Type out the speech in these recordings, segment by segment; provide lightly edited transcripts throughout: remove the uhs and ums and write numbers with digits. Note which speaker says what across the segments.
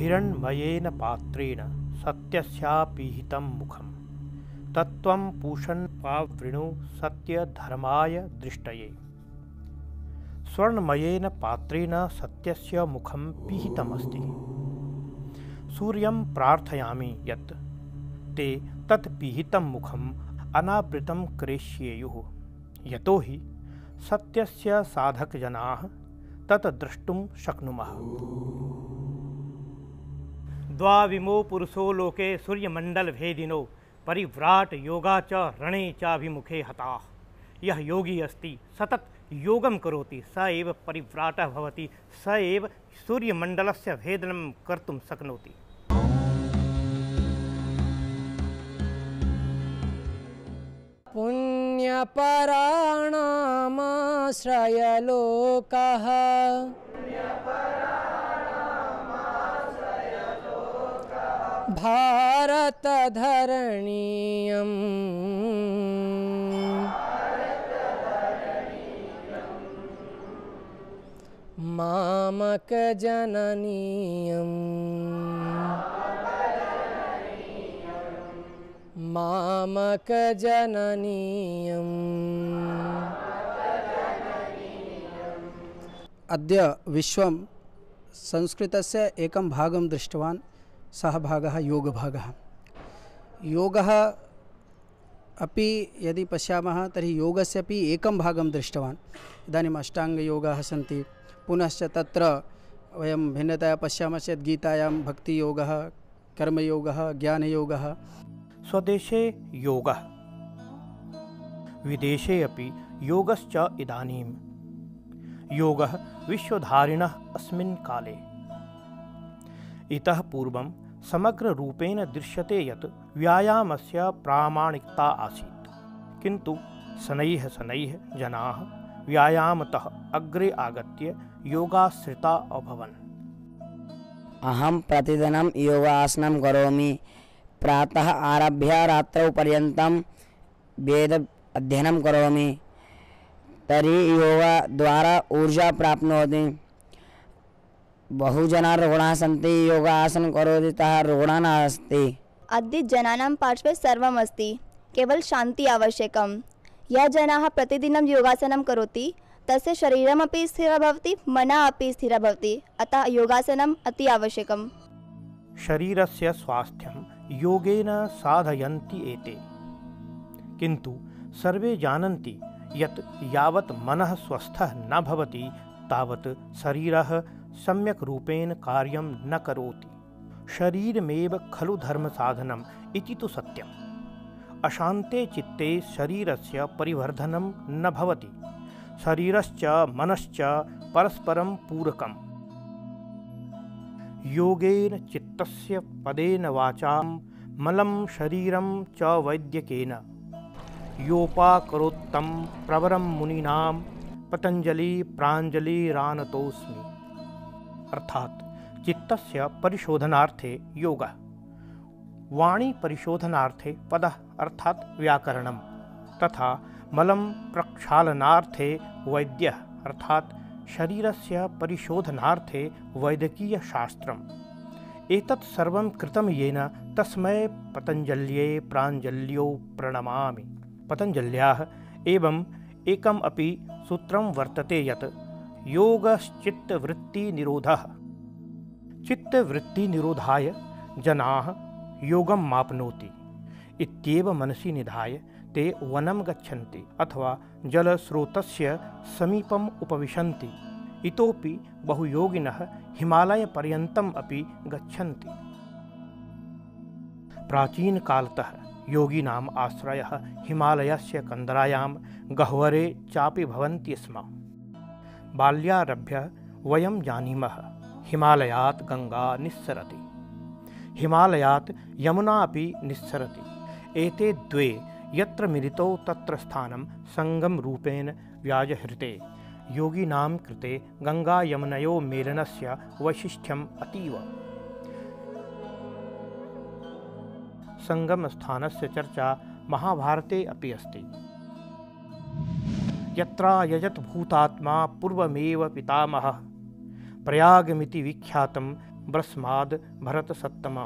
Speaker 1: हिरण्मयेन पात्रेण सत्यस्यापीहितं मुखं तत्त्वं पूषन् पावृणु सत्यधर्माय दृष्टये। स्वर्णमयेन पात्रेण सत्यस्य मुखं पीहितमस्ति। सूर्यं प्रार्थयामि यत् ते तत् पीहितं मुखम् अनावृतं करिष्येयुः, यतो हि सत्यस्य साधकजनाः तत् द्रष्टुं शक्नुमः। द्वाविमो पुरुषो लोके सूर्यमण्डलभेदिनो परिव्राट योगा च रणे चाभिमुखे हताः। यः योगी अस्ति सतत योगं करोति स एव परिव्राटः भवति, स एव सूर्यमण्डलस्य भेदनं कर्तुं शक्नोति।
Speaker 2: पुण्यपराणामाश्रयलोकः भारतधरणीयम् मामकजननीयम् मामकजननीयम्।
Speaker 3: अद्य विश्वं संस्कृतस्य एकं भागं दृष्टवान्, सः भागः योगभागः। योगः अपि यदि पश्यामः तर्हि योगस्य अपि एकं भागं दृष्टवान्। इदानीम् अष्टाङ्गयोगाः सन्ति, पुनश्च तत्र वयं भिन्नतया पश्यामः चेत् गीतायां भक्तियोगः, कर्मयोगः, ज्ञानयोगः।
Speaker 1: स्वदेशे योगः, विदेशे अपि योगश्च इदानीं। योगः विश्वधारिणः अस्मिन् काले। इतः पूर्वं समग्ररूपेण दृश्यते यत् व्यायामस्य प्रामाणिकता आसीत्, किन्तु शनैः शनैः जनाः व्यायामतः अग्रे आगत्य योगाश्रिता अभवन्।
Speaker 4: अहं प्रतिदिनं योगासनं करोमि। प्रातः आरभ्य रात्रौ पर्यन्तं वेद अध्ययनं करोमि, तर्हि योगद्वारा ऊर्जा प्राप्नोति। बहुजनाः रुग्णाः सन्ति, योगासनं करोति अतः रुग्णः नास्ति।
Speaker 5: अद्य जनानां पार्श्वे सर्वमस्ति, केवल शान्ति आवश्यकं। यः जनाः प्रतिदिनं योगासनं करोति तस्य शरीरमपि स्थिरं भवति, मनः अपि स्थिरं भवति, अतः योगासनम् अति आवश्यकम्।
Speaker 1: शरीरस्य स्वास्थ्यं योगेन साधयन्ति एते, किन्तु सर्वे जानन्ति यत् यावत् मनः स्वस्थः न भवति तावत् शरीरः सम्यक् रूपेण कार्यं न करोति। शरीरमेव खलु धर्मसाधनम् इति तु सत्यम्। अशान्ते चित्ते शरीरस्य परिवर्धनं न भवति। शरीरश्च मनश्च परस्परं पूरकम्। योगेन चित्तस्य पदेन वाचां मलं शरीरं च वैद्यकेन योपाकरोत्तं प्रवरं मुनीनां पतंजलि प्राञ्जलिरानतोऽस्मि। अर्थात चित्तस्य परिशोधनार्थे योगः, वाणी परिशोधनार्थे पदः अर्थात व्याकरणं, तथा मलं प्रक्षालनार्थे वैद्यः अर्थात शरीरस्य परिशोधनार्थे वैद्यकीयशास्त्रम्। एतत् सर्वं कृतं येन तस्मै पतञ्जल्ये प्राञ्जल्यो प्रणमामि। पतञ्जल्याः एवम् एकम् अपि सूत्रं वर्तते यत् योगश्चित्तवृत्तिनिरोधः। चित्तवृत्तिनिरोधाय जनाः योगं माप्नोति इत्येव मनसि निधाय ते वनं गच्छन्ति अथवा जलस्रोतस्य समीपम् उपविशन्ति। इतोपि बहुयोगिनः हिमालयपर्यन्तम् अपि गच्छन्ति। प्राचीनकालतः योगिनाम् आश्रयः हिमालयस्य कन्दरायां गह्वरे चापि भवन्ति स्म। बाल्यारभ्य वयं जानीमः हिमालयात् गङ्गा निस्सरति, हिमालयात् यमुना अपि निस्सरति। एते द्वे यत्र मिलितौ तत्र स्थानं संगमरूपेण व्याजहृते। योगिनां कृते गङ्गा-यमुनयोः मेलनस्य वैशिष्ट्यम् अतीव। संगमस्थानस्य चर्चा महाभारते अपि अस्ति। यत्रायजत भूतात्मा पूर्वमेव पितामहः प्रयागमिति विख्यातं ब्रस्माद् भरत सत्तम।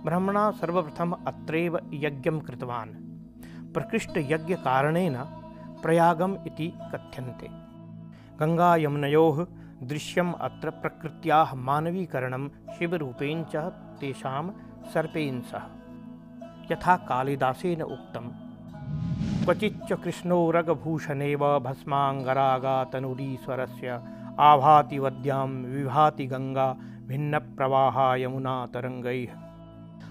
Speaker 1: ब्रह्मणा सर्वप्रथम अत्रैव यज्ञं कृतवान्। प्रकृष्टयज्ञकारणेन प्रयागम् इति कथ्यन्ते। गङ्गायमुनयोः दृश्यम् अत्र प्रकृत्याः मानवीकरणं शिवरूपेण च तेषां सर्पेण सह। यथा कालिदासेन उक्तं, क्वचिच्च कृष्णो रगभूषणेव भस्माङ्गरागातनुरीश्वरस्य आभाति वद्यां विभाति गंगा भिन्न प्रवाहा यमुना तरंगैः।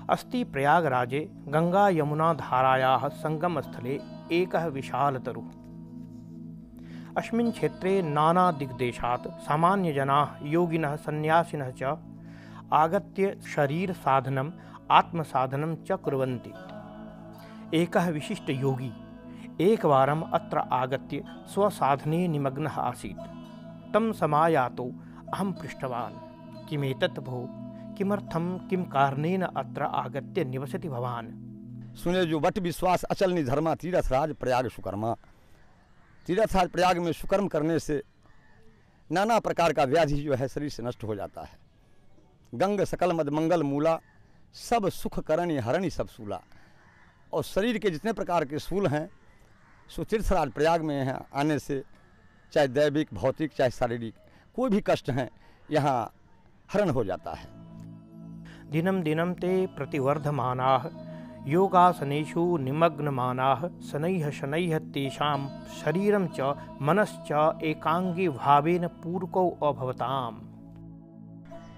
Speaker 1: अस्ति प्रयागराजे गंगा यमुना धारायाः संगमस्थले एकः विशालतरुः। अस्मिन् क्षेत्रे नाना दिग्देशात् सामान्यजनाः योगिनः सन्यासिनः च आगत्य शरीर साधनम् आत्मसाधनं च कुर्वन्ति। एकः विशिष्ट योगी एकवारम् अत्र आगत्य स्वसाधने निमग्नः आसीत्। तं समायातो अहं पृष्टवान्, किमेतत् भो, किमर्थं किं कारणेन अत्र आगत्य निवसति भवान्?
Speaker 6: सुने जो वट विश्वास अचल निधर्मा तीर्थराज प्रयाग सुकर्मा। तीर्थराज प्रयाग में सुकर्म करने से नाना प्रकार का व्याधि जो है शरीर से नष्ट हो जाता है। गंग सकल मद मंगल मूला, सब सुख करणी हरणी सब सूला। और शरीर के जितने प्रकार के सूल हैं सो तीर्थराज प्रयाग में यहाँ आने से चाहे दैविक भौतिक चाहे शारीरिक कोई भी कष्ट हैं यहाँ हरण हो जाता है।
Speaker 1: दिनं दिनं ते प्रतिवर्धमानाः योगासनेषु निमग्नमानाः शनैः शनैः तेषां शरीरं च मनश्च एकांगी भावेन पूरकौ अभवताम्।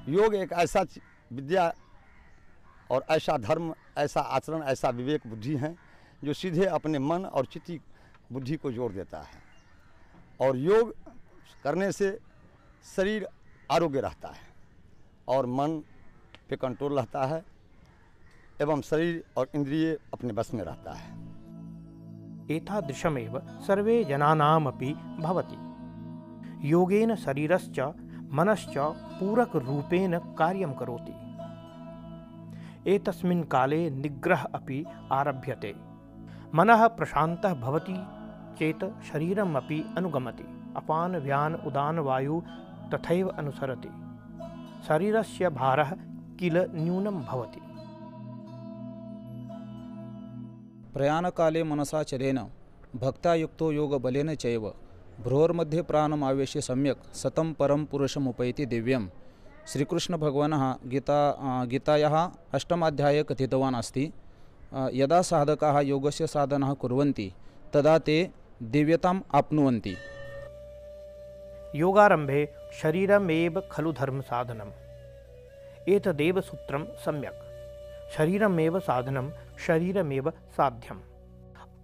Speaker 6: योग एक ऐसा विद्या और ऐसा धर्म, ऐसा आचरण, ऐसा विवेक बुद्धि है जो सीधे अपने मन और चित्ती बुद्धि को जोड़ देता है। और योग करने से शरीर आरोग्य रहता है और मन पे कंट्रोल रहता है एवं शरीर और इंद्रिय अपने बस में रहता है।
Speaker 1: एतादृशमेव सर्वे जनानामपि भवति। योगेन शरीरश्च मनश्च पूरक रूपेण कार्यं करोति। एतस्मिन् काले निग्रह अपि आरभ्यते। मनः प्रशान्तः भवति चेत शरीरम् अपि अनुगमति। अपान व्यान उदान वायु तथैव अनुसरति। शरीरस्य भारः किल न्यूनं भवति।
Speaker 7: प्रयाणकाले मनसा चलेन भक्तायुक्तो योगबलेन चैव भ्रोर्मध्ये प्राणमावेश्य सम्यक् सतं परं पुरुषमुपैति दिव्यम्। श्रीकृष्ण भगवानः गीतायाः अष्टमाध्याये कथितवान् अस्ति, यदा साधकाः योगस्य साधनाः कुर्वन्ति तदा ते दिव्यताम् आप्नुवन्ति।
Speaker 1: योगारंभे शरीरमेव खलु धर्म साधनम्। एतदेव सूत्रं सम्यक्। शरीरमेव साधनं, शरीरमेव साध्यम्।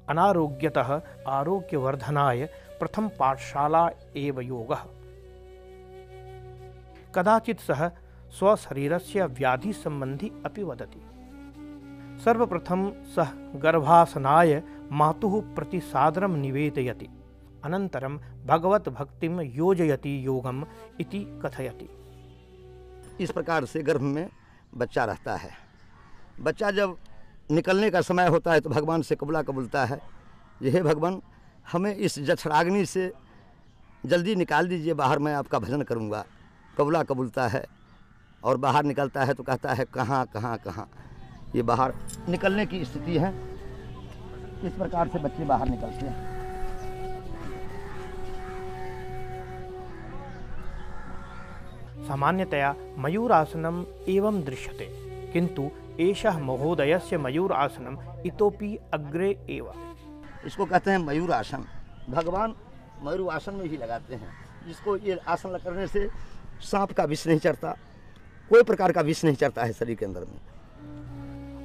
Speaker 1: अनारोग्यतः आरोग्यवर्धनाय प्रथम पाठशाला एव योगः। कदाचित् सः स्वशरीरस्य व्याधि संबंधी अपि वदति। सर्वप्रथम सः गर्भासनाय मातुः प्रति सादरं निवेदयति, अनन्तरं भगवत भक्तिं योजयति योगम् इति कथयति।
Speaker 6: इस प्रकार से गर्भ में बच्चा रहता है। बच्चा जब निकलने का समय होता है तो भगवान से कबूला कबूलता है, ये हे भगवान हमें इस जठराग्नि से जल्दी निकाल दीजिए, बाहर मैं आपका भजन करूँगा। कबूला कबूलता है और बाहर निकलता है तो कहता है कहाँ कहाँ कहाँ। ये बाहर निकलने की स्थिति है। इस प्रकार से बच्चे बाहर निकलते हैं।
Speaker 1: सामान्यतया मयूरासनम् एवं दृश्यते, किंतु एषः महोदयस्य मयूरासनम् इतोपि अग्रे एव।
Speaker 6: इसको कहते हैं मयूर आसन। भगवान मयूर आसन में ही लगाते हैं, जिसको ये आसन करने से सांप का विष नहीं चढ़ता, कोई प्रकार का विष नहीं चढ़ता है शरीर के अंदर में।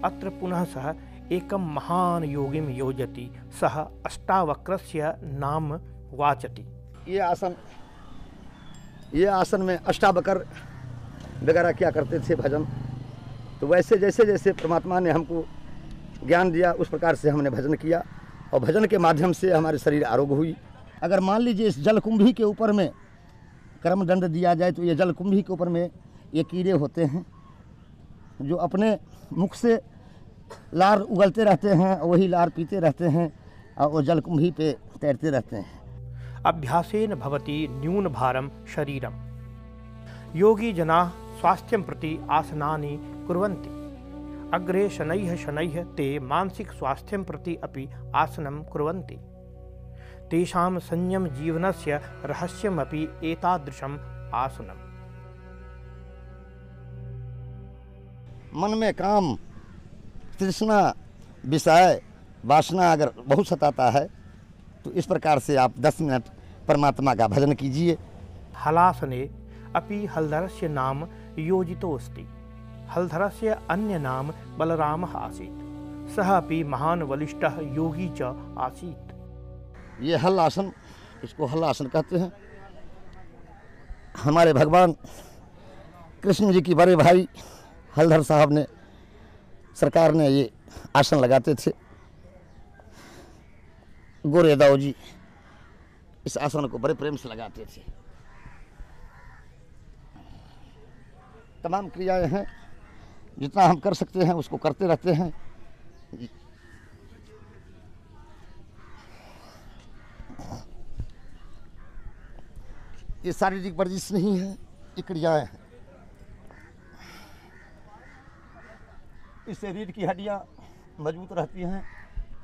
Speaker 1: अत्र पुनः सः एकं महान योगिं योजति, सः अष्टावक्रस्य नाम वाचति।
Speaker 6: ये आसन में अष्टावक्र वगैरह क्या करते थे भजन, तो वैसे जैसे जैसे परमात्मा ने हमको ज्ञान दिया उस प्रकार से हमने भजन किया और भजन के माध्यम से हमारे शरीर आरोग्य हुई। अगर मान लीजिए इस जलकुंभी के ऊपर में कर्मदंड दिया जाए तो ये जलकुंभी के ऊपर में ये कीड़े होते हैं जो अपने मुख से लार उगलते रहते हैं और वही लार पीते रहते हैं और वो जलकुंभी पे तैरते रहते हैं।
Speaker 1: अभ्यासेन भवति न्यून भारम शरीरम। योगी जनाः स्वास्थ्यं प्रति आसनानि कुर्वन्ति। अग्रे शनैः शनैः ते मानसिक स्वास्थ्यं प्रति अपि आसनं कुर्वन्ति। तेषां संयम जीवनस्य रहस्यमपि एतादृशम् आसनम्।
Speaker 6: मन में काम, तृष्णा, विषय, वासना अगर बहुत सताता है तो इस प्रकार से आप 10 मिनट परमात्मा का भजन कीजिए।
Speaker 1: हलासने अपि हलधरस्य नाम योजितोऽस्ति। हलधरस्य अन्य नाम बलरामः आसीत्। सः अपि महान् बलिष्ठः योगी च आसीत्।
Speaker 6: ये हल आसन, इसको हल आसन कहते हैं। हमारे भगवान कृष्ण जी की बड़े भाई हलधर साहब ने, सरकार ने ये आसन लगाते थे। गोरे दाऊ जी इस आसन को बड़े प्रेम से लगाते थे। तमाम क्रियाएं हैं, जितना हम कर सकते हैं उसको करते रहते हैं। ये शारीरिक वर्जिश नहीं है, ये क्रियाएं हैं। इससे रीढ़ की हड्डियां मजबूत रहती हैं,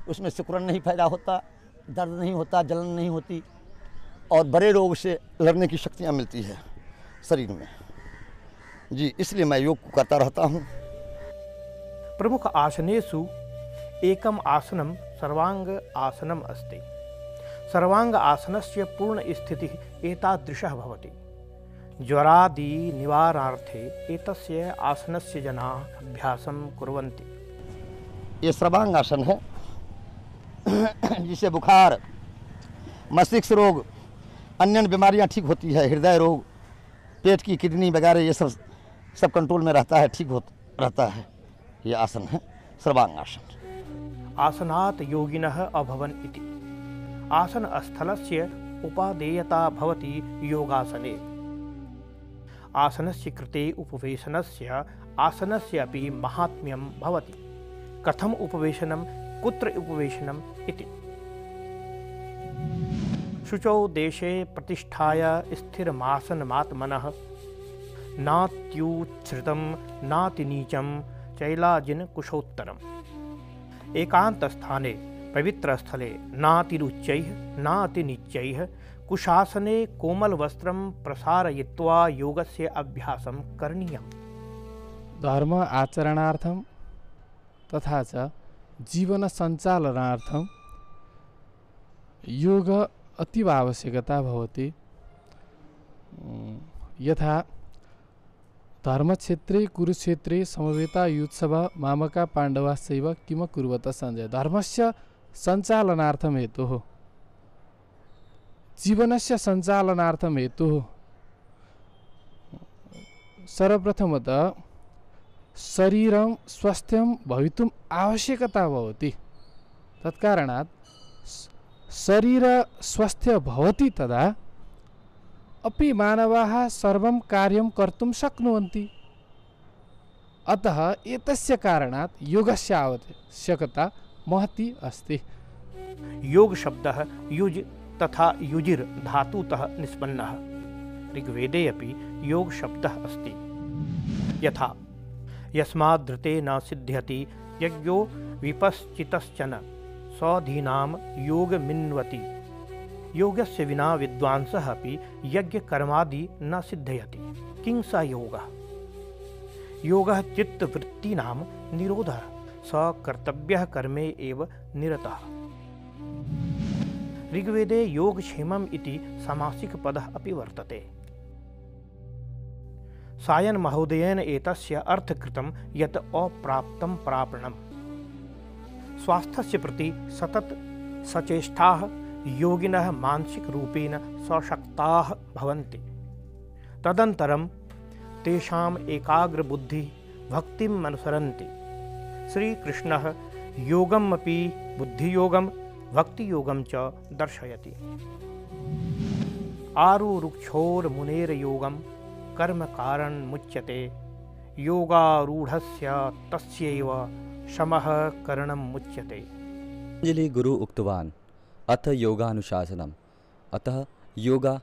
Speaker 6: उसमें सिकुड़न नहीं पैदा होता, दर्द नहीं होता, जलन नहीं होती और बड़े रोग से लड़ने की शक्तियाँ मिलती है शरीर में। जी, इसलिए मैं योग करता रहता हूँ।
Speaker 1: प्रमुख आसनेषु एकम आसनम सर्वांग आसनम अस्ति। सर्वांग आसनस्य पूर्ण स्थितिः एतादृशः भवति। ज्वरादि निवारणार्थे एतस्य आसनस्य जनाः अभ्यासं कुर्वन्ति।
Speaker 6: ये सर्वांग आसन है, जिससे बुखार, मस्तिष्क रोग, अन्य बीमारियां ठीक होती है। हृदय रोग, पेट की किडनी वगैरह ये सब कंट्रोल में रहता है, ठीक रहता है। ये आसन है सर्वांग आसन।
Speaker 1: आसनात् योगिनः अभवन् इति। आसन स्थलस्य उपादेयता भवति योगासने। आसनस्य कृते उपवेशनस्य आसनस्य अपि महात्म्यं भवति। कथम उपवेशनं, कुत्र उपवेशनम् इति। शुचौ देशे प्रतिष्ठाय स्थिरमासनमात्मनः नात्युच्छ्रितं नातिनीचं चैलाजिन कुशोत्तरम्। एकांत स्थाने पवित्र स्थले नातिरुच्चैः नातिनीचैः कुशासने कोमल वस्त्रं प्रसारयित्वा योगस्य अभ्यासं करणीयम्।
Speaker 2: धर्म आचरणार्थं तथा च जीवन सञ्चालनार्थं योग अतीव आवश्यकता भवति। यथा धर्मक्षेत्रे कुरुक्षेत्रे समवेता युत्सव मामका पाण्डवाश्चैव किम कुर्वत सञ्जय। धर्मस्य सञ्चालनार्थं हेतुः, जीवनस्य सञ्चालनार्थं हेतुः सर्वप्रथमतः शरीरं स्वास्थ्यं भवितुम् आवश्यकता भवति। तत्कारणात् शरीर स्वास्थ्य भवति तदा अपि मानवाः सर्वं कार्यं कर्तुं शक्नुवन्ति। अतः एतस्य कारणात् योगस्य आवश्यकता महती अस्ति।
Speaker 1: योग शब्दः युज् तथा युजिर् धातुतः निष्पन्नः। ऋग्वेदे अपि योग शब्दः अस्ति। यथा यस्माद्धृते न सिद्ध्यति यज्ञो विपश्चितश्चन स्वधीनां योगमिन्वति। योगस्य विना विद्वांसः अपि यज्ञकर्मादि न सिद्धयति। किं स योगः? योगः चित्तवृत्तीनां निरोधः। स कर्तव्यः कर्मे एव निरतः। ऋग्वेदे योगक्षेमम् इति सामासिक पदः अपि वर्तते। सायन महोदयेन एतस्य अर्थकृतं यत् अप्राप्तं प्रापणम्। स्वास्थ्यस्य प्रति सतत सचेष्टाः योगिनः मानसिक रूपेण सशक्ताः भवन्ति। तदनन्तरं तेषाम् एकाग्र बुद्धिः भक्तिम् अनुसरन्ति। श्रीकृष्णः योगमपि बुद्धियोगं भक्तियोगं च दर्शयति। आरुरुक्षोर्मुनेर्योगं कर्म कारण मुच्यते। योगारूढ़स्य तस्यैव शमः करणं मुच्यते।
Speaker 8: अंजलि गुरु उक्तवान् अथ योगानुशासनम्। अतः योगा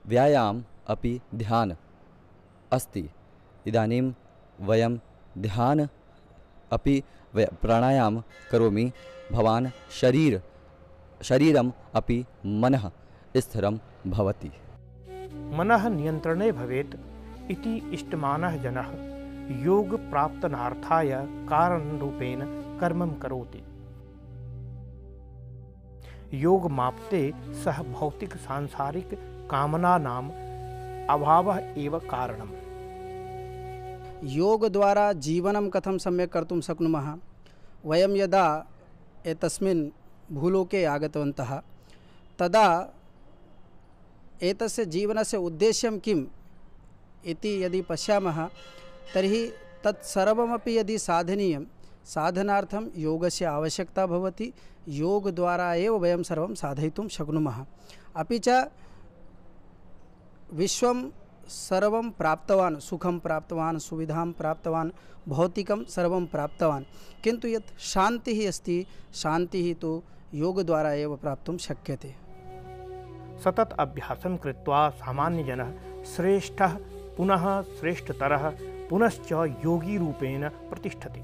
Speaker 8: व्यायाम अपि ध्यान अस्ति। इदानीं वयं ध्यान अपि प्राणायाम करोमि। भवान् शरीरम् अपि मनः स्थिरं भवति।
Speaker 1: मनः नियन्त्रणे भवेत् इति इष्टमानः जनः योग प्राप्तनार्थाय कारणरूपेण कर्मं करोति। योग माप्ते सह भौतिक सांसारिक कामनानाम् अभावः एव कारणम्।
Speaker 3: योग द्वारा जीवनं कथं सम्यक् कर्तुं शक्नुमः। वयं यदा एतस्मिन् भूलोके आगतवन्तः तदा एतस्य जीवनस्य उद्देश्यं किम् इति यदि पश्यामः तर्हि तत्सर्वमपि यदि साधनीयं साधनार्थं योगस्य आवश्यकता भवति। योगद्वारा एव वयं सर्वं साधयितुं शक्नुमः। अपि च विश्वं सर्वं प्राप्तवान्, सुखं प्राप्तवान्, सुविधां प्राप्तवान्, भौतिकं सर्वं प्राप्तवान्, किन्तु यत् शान्तिः अस्ति, शान्तिः तु योगद्वारा एव प्राप्तुं शक्यते।
Speaker 1: सतत अभ्यासं कृत्वा सामान्यजनः श्रेष्ठः पुनः श्रेष्ठतरः पुनश्च योगी रूपेण प्रतिष्ठति।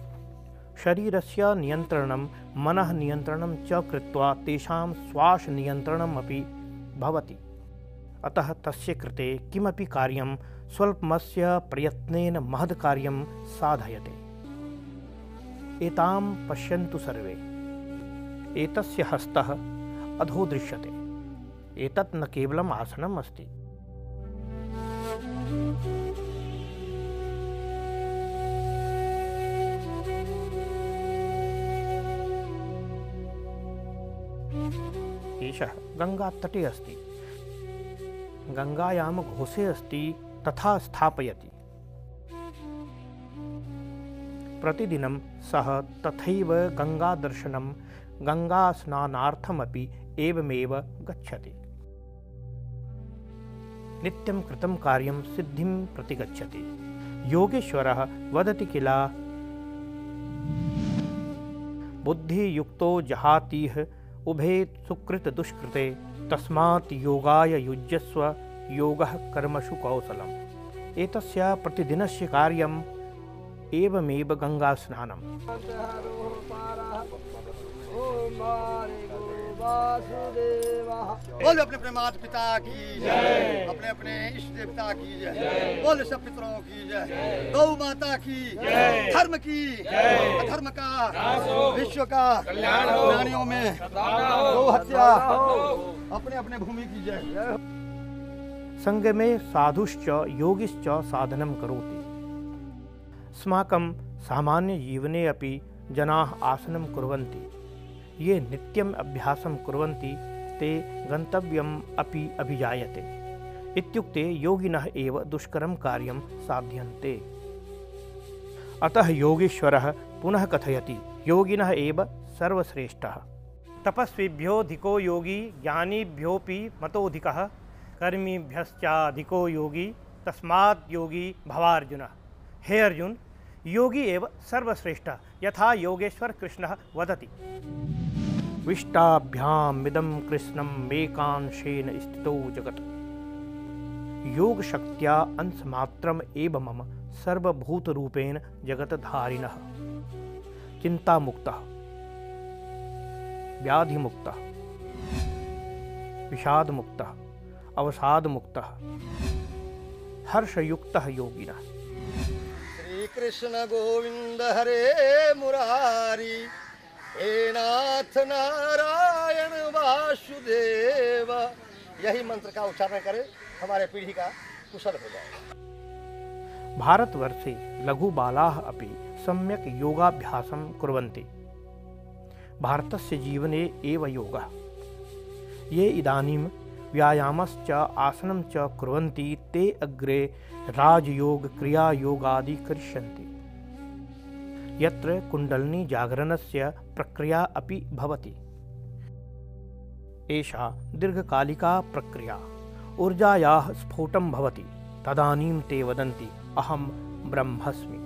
Speaker 1: शरीरस्य नियन्त्रणं मनः नियन्त्रणं च कृत्वा तेषां श्वासनियन्त्रणम् अपि भवति। अतः तस्य कृते किमपि कार्यं स्वल्पमस्य प्रयत्नेन महद् कार्यं साधयते। एतां पश्यन्तु सर्वे। एतस्य हस्तः अधो दृश्यते। एतत् न केवलम् आसनम् अस्ति। एषः गङ्गातटे अस्ति। गङ्गायां घोषे अस्ति तथा स्थापयति। प्रतिदिनं सः तथैव गङ्गादर्शनं गङ्गास्नानार्थमपि एवमेव गच्छति। नित्यं कृतं कार्यं सिद्धिं प्रति गच्छति। योगेश्वरः वदति किल, बुद्धियुक्तो जहातीह उभे सुकृत दुष्कृते तस्मात् योगाय युज्यस्व योगः कर्मसु कौशलम्। एतस्य प्रतिदिनस्य कार्यम् एवमेव गङ्गास्नानम्।
Speaker 6: बोल अपने अपने माता पिता की जय, अपने अपने इष्ट देवता की जय, बोल सब पितरों की जय, गौ माता की जय, धर्म की जय, अधर्म का विश्व का कल्याण हो, प्राणियों में गौ हत्या अपने अपने भूमि की जय।
Speaker 1: संगमे साधुश्च योगिश्च साधनं करोति। अस्माकं सामान्यजीवने अपि जनाः आसनं कुर्वन्ति। ये नित्यम् अभ्यासं कुर्वन्ति ते गन्तव्यम् अपि अभिजायते। इत्युक्ते योगिनः एव दुष्करं कार्यं साध्यन्ते। अतः योगीश्वरः पुनः कथयति, योगिनः एव सर्वश्रेष्ठः। तपस्विभ्योऽधिको योगी ज्ञानिभ्योऽपि मतोऽधिकः कर्मिभ्यश्चाधिको योगी तस्मात् योगी भवार्जुन। हे अर्जुन, योगी एव सर्वश्रेष्ठः यथा योगेश्वर कृष्णः वदति। विष्टाभ्यामिदं कृष्णं मेकांशेन स्थितो जगत्। योग शक्त्या अंशमात्रम् एव मम सर्वभूतरूपेण जगतधारिणः। चिंतामुक्तः, व्याधिमुक्तः, विषादमुक्तः, अवसादमुक्तः, हर्षयुक्तः योगिनः।
Speaker 6: श्री कृष्ण गोविंद हरे मुरारी, हे नाथ नारायण वासुदेव। यही मंत्र का उच्चारण करें, हमारे पीढ़ी का कुशल हो जाए।
Speaker 1: भारतवर्षे लघुबालाः अपि सम्यक् योगाभ्यासं कुर्वन्ति। भारतस्य जीवने एव योगः। ये इदानीं व्यायामश्च आसनं च कुर्वन्ति ते अग्रे राजयोग क्रियायोगादि करिष्यन्ति। यत्र कुण्डलिनी जागरणस्य प्रक्रिया अपि भवति। एषा दीर्घकालिका प्रक्रिया। ऊर्जायाः स्फोटं भवति। तदानीं ते वदन्ति अहं ब्रह्मस्मि,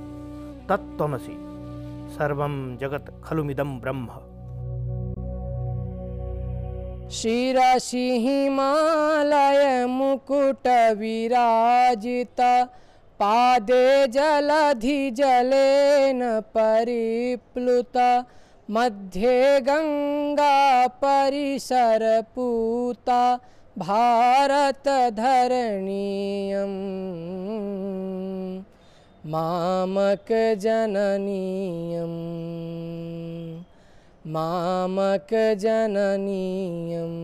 Speaker 1: तत्त्वमसि, सर्वं जगत् खलुमिदं ब्रह्म।
Speaker 9: शिरसि हिमालय मुकुट विराजिता पादे जलधि जलेन परिप्लुता मध्ये गंगा परिसरपूता भारत धरणीयम् मामक जननीयम् मामक जननीयम्।